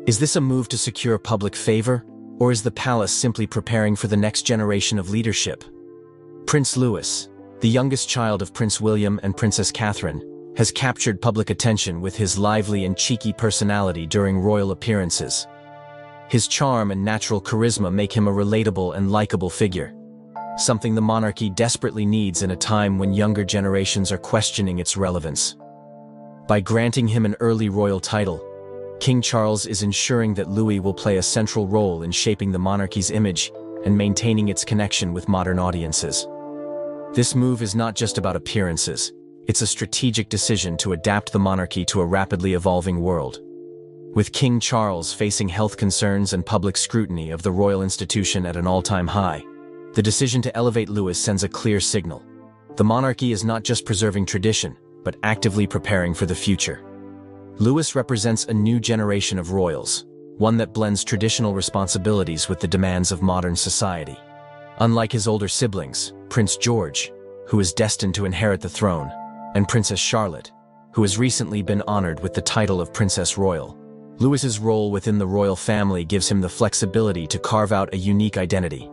Is this a move to secure public favor, or is the palace simply preparing for the next generation of leadership? Prince Louis, the youngest child of Prince William and Princess Catherine, has captured public attention with his lively and cheeky personality during royal appearances. His charm and natural charisma make him a relatable and likable figure, something the monarchy desperately needs in a time when younger generations are questioning its relevance. By granting him an early royal title, King Charles is ensuring that Louis will play a central role in shaping the monarchy's image and maintaining its connection with modern audiences. This move is not just about appearances, it's a strategic decision to adapt the monarchy to a rapidly evolving world. With King Charles facing health concerns and public scrutiny of the royal institution at an all-time high, the decision to elevate Louis sends a clear signal. The monarchy is not just preserving tradition, but actively preparing for the future. Louis represents a new generation of royals, one that blends traditional responsibilities with the demands of modern society. Unlike his older siblings, Prince George, who is destined to inherit the throne, and Princess Charlotte, who has recently been honored with the title of Princess Royal, Louis's role within the royal family gives him the flexibility to carve out a unique identity.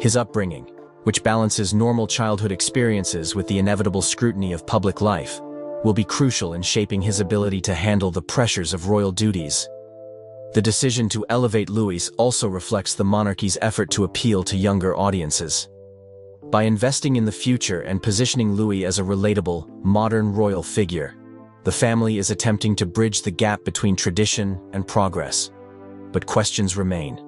His upbringing, which balances normal childhood experiences with the inevitable scrutiny of public life, will be crucial in shaping his ability to handle the pressures of royal duties. The decision to elevate Louis also reflects the monarchy's effort to appeal to younger audiences. By investing in the future and positioning Louis as a relatable, modern royal figure, the family is attempting to bridge the gap between tradition and progress. But questions remain.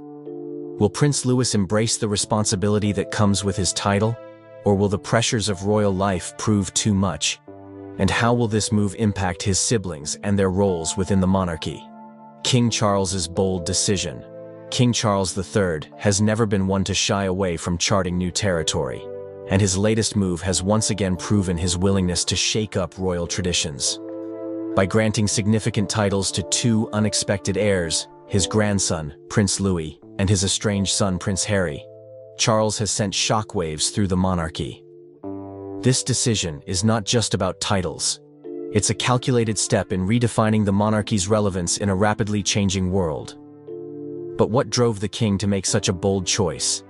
Will Prince Louis embrace the responsibility that comes with his title, or will the pressures of royal life prove too much? And how will this move impact his siblings and their roles within the monarchy? King Charles's bold decision, King Charles III has never been one to shy away from charting new territory, and his latest move has once again proven his willingness to shake up royal traditions. By granting significant titles to two unexpected heirs, his grandson, Prince Louis, and his estranged son, Prince Harry, Charles has sent shockwaves through the monarchy. This decision is not just about titles. It's a calculated step in redefining the monarchy's relevance in a rapidly changing world. But what drove the king to make such a bold choice?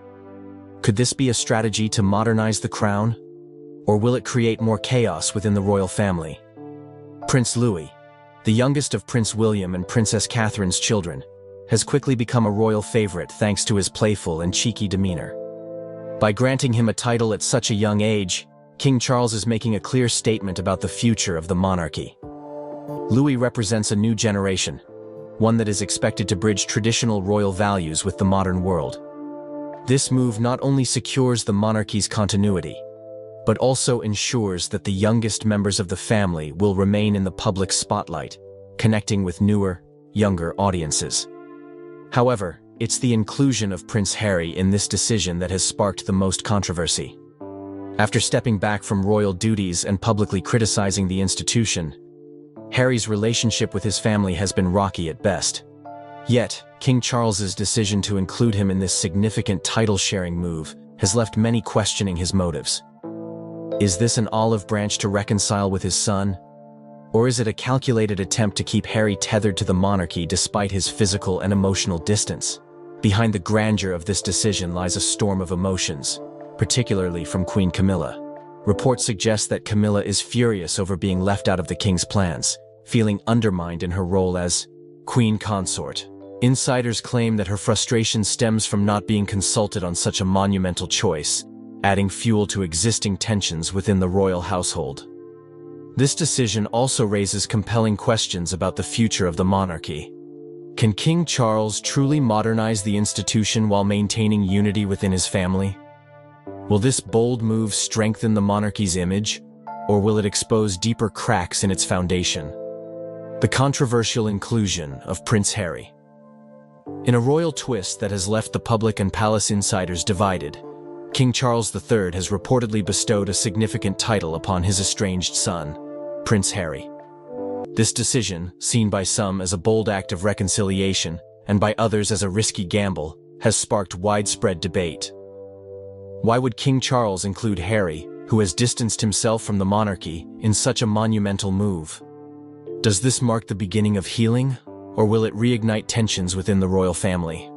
Could this be a strategy to modernize the crown? Or will it create more chaos within the royal family? Prince Louis, the youngest of Prince William and Princess Catherine's children, has quickly become a royal favorite thanks to his playful and cheeky demeanor. By granting him a title at such a young age, King Charles is making a clear statement about the future of the monarchy. Louis represents a new generation, one that is expected to bridge traditional royal values with the modern world. This move not only secures the monarchy's continuity, but also ensures that the youngest members of the family will remain in the public spotlight, connecting with newer, younger audiences. However, it's the inclusion of Prince Harry in this decision that has sparked the most controversy. After stepping back from royal duties and publicly criticizing the institution, Harry's relationship with his family has been rocky at best. Yet, King Charles's decision to include him in this significant title-sharing move has left many questioning his motives. Is this an olive branch to reconcile with his son? Or is it a calculated attempt to keep Harry tethered to the monarchy despite his physical and emotional distance? Behind the grandeur of this decision lies a storm of emotions, particularly from Queen Camilla. Reports suggest that Camilla is furious over being left out of the king's plans, feeling undermined in her role as queen consort. Insiders claim that her frustration stems from not being consulted on such a monumental choice, adding fuel to existing tensions within the royal household. This decision also raises compelling questions about the future of the monarchy. Can King Charles truly modernize the institution while maintaining unity within his family? Will this bold move strengthen the monarchy's image, or will it expose deeper cracks in its foundation? The controversial inclusion of Prince Harry. In a royal twist that has left the public and palace insiders divided, King Charles III has reportedly bestowed a significant title upon his estranged son, Prince Harry. This decision, seen by some as a bold act of reconciliation and by others as a risky gamble, has sparked widespread debate. Why would King Charles include Harry, who has distanced himself from the monarchy, in such a monumental move? Does this mark the beginning of healing, or will it reignite tensions within the royal family?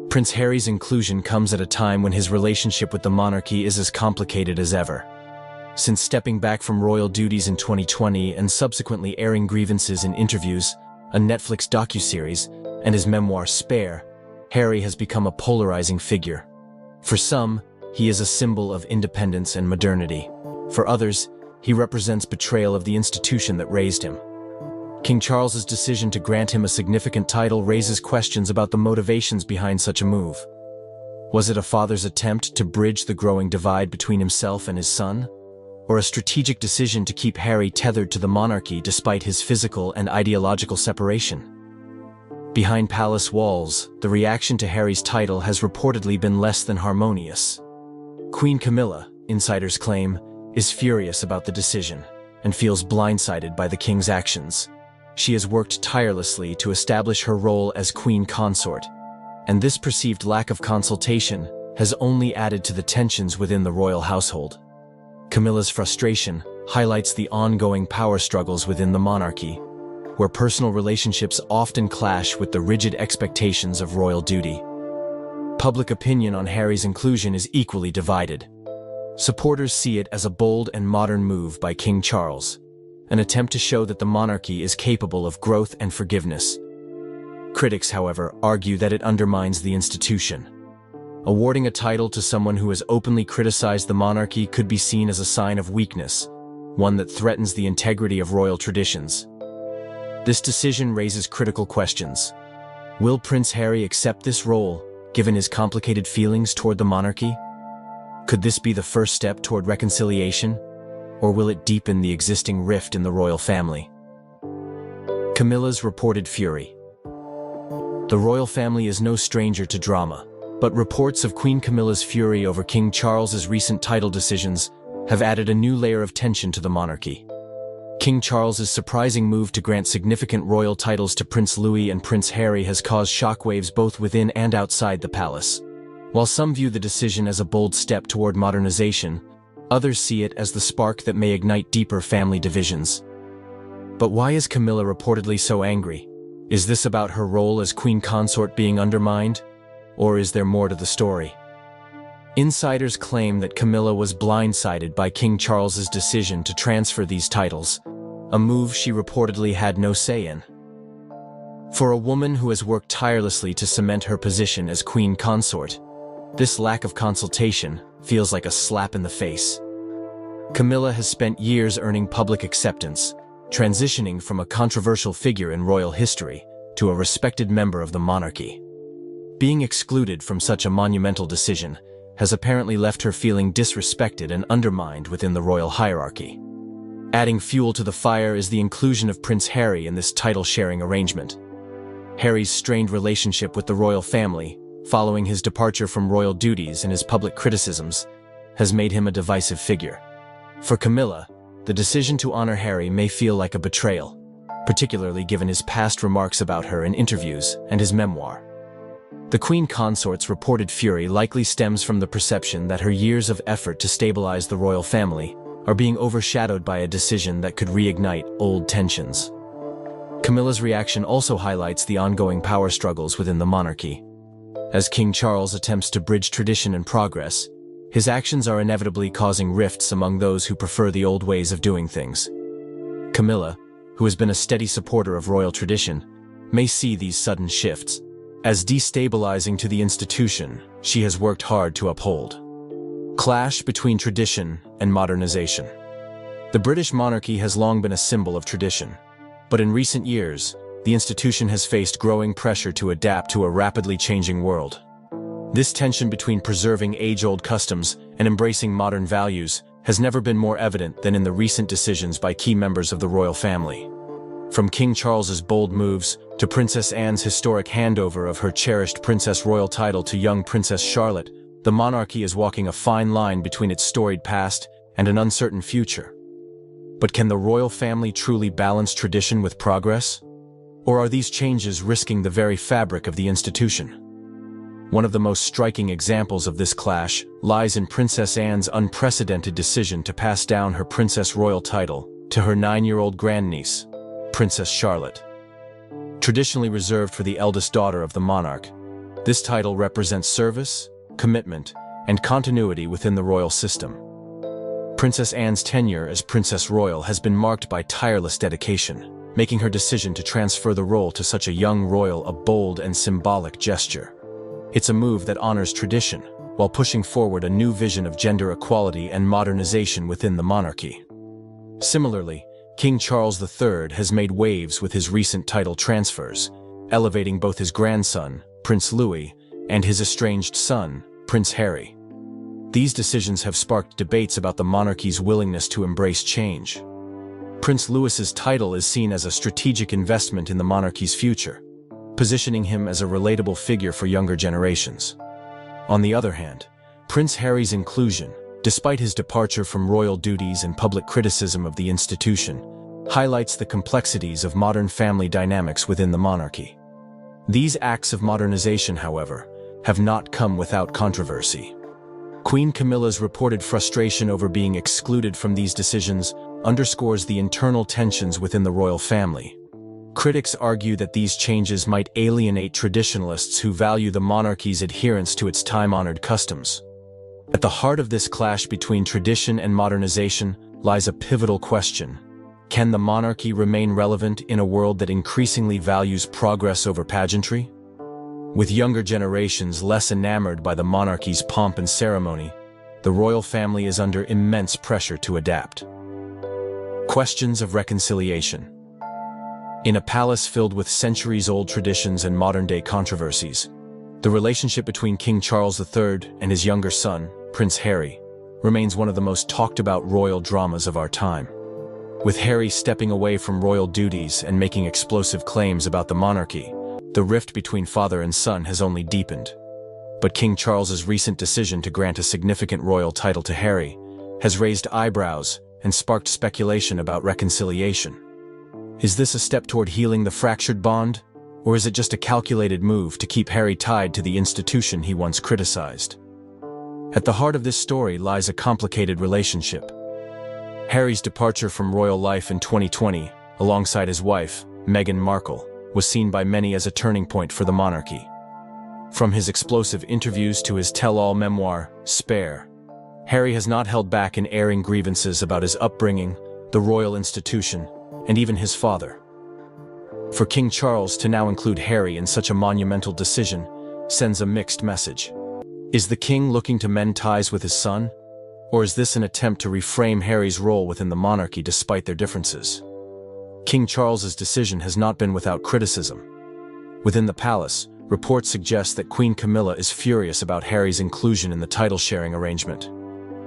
Prince Harry's inclusion comes at a time when his relationship with the monarchy is as complicated as ever. Since stepping back from royal duties in 2020 and subsequently airing grievances in interviews, a Netflix docuseries, and his memoir Spare, Harry has become a polarizing figure. For some, he is a symbol of independence and modernity. For others, he represents betrayal of the institution that raised him. King Charles's decision to grant him a significant title raises questions about the motivations behind such a move. Was it a father's attempt to bridge the growing divide between himself and his son? Or a strategic decision to keep Harry tethered to the monarchy despite his physical and ideological separation? Behind palace walls, the reaction to Harry's title has reportedly been less than harmonious. Queen Camilla, insiders claim, is furious about the decision and feels blindsided by the king's actions. She has worked tirelessly to establish her role as queen consort, and this perceived lack of consultation has only added to the tensions within the royal household. Camilla's frustration highlights the ongoing power struggles within the monarchy, where personal relationships often clash with the rigid expectations of royal duty. Public opinion on Harry's inclusion is equally divided. Supporters see it as a bold and modern move by King Charles, an attempt to show that the monarchy is capable of growth and forgiveness. Critics, however, argue that it undermines the institution. Awarding a title to someone who has openly criticized the monarchy could be seen as a sign of weakness, one that threatens the integrity of royal traditions. This decision raises critical questions. Will Prince Harry accept this role, given his complicated feelings toward the monarchy? Could this be the first step toward reconciliation? Or will it deepen the existing rift in the royal family? Camilla's reported fury. The royal family is no stranger to drama, but reports of Queen Camilla's fury over King Charles's recent title decisions have added a new layer of tension to the monarchy. King Charles's surprising move to grant significant royal titles to Prince Louis and Prince Harry has caused shockwaves both within and outside the palace. While some view the decision as a bold step toward modernization, others see it as the spark that may ignite deeper family divisions. But why is Camilla reportedly so angry? Is this about her role as queen consort being undermined? Or is there more to the story? Insiders claim that Camilla was blindsided by King Charles's decision to transfer these titles, a move she reportedly had no say in. For a woman who has worked tirelessly to cement her position as queen consort, this lack of consultation feels like a slap in the face. Camilla has spent years earning public acceptance, transitioning from a controversial figure in royal history to a respected member of the monarchy. Being excluded from such a monumental decision has apparently left her feeling disrespected and undermined within the royal hierarchy. Adding fuel to the fire is the inclusion of Prince Harry in this title-sharing arrangement. Harry's strained relationship with the royal family, following his departure from royal duties and his public criticisms, has made him a divisive figure. For Camilla, the decision to honor Harry may feel like a betrayal, particularly given his past remarks about her in interviews and his memoir. The queen consort's reported fury likely stems from the perception that her years of effort to stabilize the royal family are being overshadowed by a decision that could reignite old tensions. Camilla's reaction also highlights the ongoing power struggles within the monarchy. As King Charles attempts to bridge tradition and progress, his actions are inevitably causing rifts among those who prefer the old ways of doing things. Camilla, who has been a steady supporter of royal tradition, may see these sudden shifts as destabilizing to the institution she has worked hard to uphold. Clash between tradition and modernization. The British monarchy has long been a symbol of tradition, but in recent years, the institution has faced growing pressure to adapt to a rapidly changing world. This tension between preserving age-old customs and embracing modern values has never been more evident than in the recent decisions by key members of the royal family. From King Charles's bold moves to Princess Anne's historic handover of her cherished princess royal title to young Princess Charlotte, the monarchy is walking a fine line between its storied past and an uncertain future. But can the royal family truly balance tradition with progress? Or are these changes risking the very fabric of the institution? One of the most striking examples of this clash lies in Princess Anne's unprecedented decision to pass down her princess royal title to her 9-year-old grandniece, Princess Charlotte. Traditionally reserved for the eldest daughter of the monarch, this title represents service, commitment, and continuity within the royal system. Princess Anne's tenure as Princess Royal has been marked by tireless dedication, making her decision to transfer the role to such a young royal a bold and symbolic gesture. It's a move that honors tradition, while pushing forward a new vision of gender equality and modernization within the monarchy. Similarly, King Charles III has made waves with his recent title transfers, elevating both his grandson, Prince Louis, and his estranged son, Prince Harry. These decisions have sparked debates about the monarchy's willingness to embrace change. Prince Louis's title is seen as a strategic investment in the monarchy's future, positioning him as a relatable figure for younger generations. On the other hand, Prince Harry's inclusion, despite his departure from royal duties and public criticism of the institution, highlights the complexities of modern family dynamics within the monarchy. These acts of modernization, however, have not come without controversy. Queen Camilla's reported frustration over being excluded from these decisions underscores the internal tensions within the royal family. Critics argue that these changes might alienate traditionalists who value the monarchy's adherence to its time-honored customs. At the heart of this clash between tradition and modernization lies a pivotal question. Can the monarchy remain relevant in a world that increasingly values progress over pageantry? With younger generations less enamored by the monarchy's pomp and ceremony, the royal family is under immense pressure to adapt. Questions of reconciliation. In a palace filled with centuries-old traditions and modern-day controversies, the relationship between King Charles III and his younger son, Prince Harry, remains one of the most talked-about royal dramas of our time. With Harry stepping away from royal duties and making explosive claims about the monarchy, The rift between father and son has only deepened. But King Charles's recent decision to grant a significant royal title to Harry has raised eyebrows and sparked speculation about reconciliation. Is this a step toward healing the fractured bond, or is it just a calculated move to keep Harry tied to the institution he once criticized? At the heart of this story lies a complicated relationship. Harry's departure from royal life in 2020, alongside his wife, Meghan Markle, was seen by many as a turning point for the monarchy. From his explosive interviews to his tell-all memoir, Spare, Harry has not held back in airing grievances about his upbringing, the royal institution, and even his father. For King Charles to now include Harry in such a monumental decision sends a mixed message. Is the king looking to mend ties with his son? Or is this an attempt to reframe Harry's role within the monarchy despite their differences? King Charles's decision has not been without criticism. Within the palace, reports suggest that Queen Camilla is furious about Harry's inclusion in the title-sharing arrangement.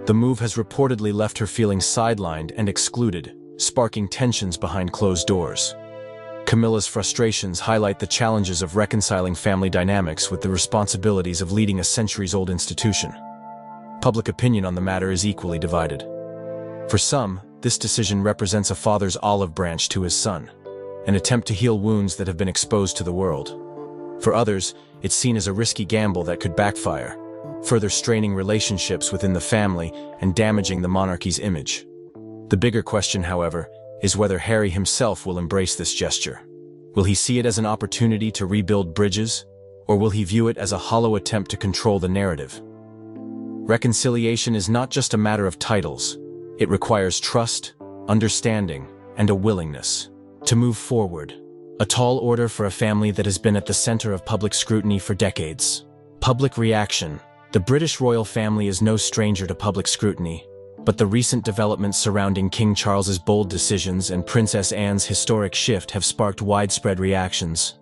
The move has reportedly left her feeling sidelined and excluded, sparking tensions behind closed doors. Camilla's frustrations highlight the challenges of reconciling family dynamics with the responsibilities of leading a centuries-old institution. Public opinion on the matter is equally divided. For some, this decision represents a father's olive branch to his son, an attempt to heal wounds that have been exposed to the world. For others, it's seen as a risky gamble that could backfire, further straining relationships within the family and damaging the monarchy's image. The bigger question, however, is whether Harry himself will embrace this gesture. Will he see it as an opportunity to rebuild bridges, or will he view it as a hollow attempt to control the narrative? Reconciliation is not just a matter of titles. It requires trust, understanding, and a willingness to move forward. A tall order for a family that has been at the center of public scrutiny for decades. Public reaction. The British royal family is no stranger to public scrutiny, but the recent developments surrounding King Charles's bold decisions and Princess Anne's historic shift have sparked widespread reactions.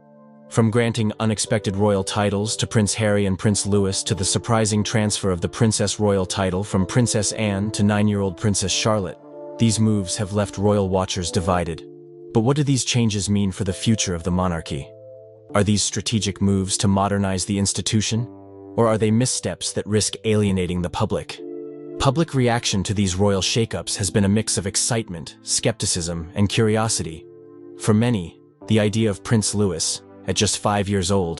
From granting unexpected royal titles to Prince Harry and Prince Louis to the surprising transfer of the Princess Royal title from Princess Anne to 9-year-old Princess Charlotte, these moves have left royal watchers divided. But what do these changes mean for the future of the monarchy? Are these strategic moves to modernize the institution, or are they missteps that risk alienating the public? Public reaction to these royal shakeups has been a mix of excitement, skepticism, and curiosity. For many, the idea of Prince Louis, at just 5 years old,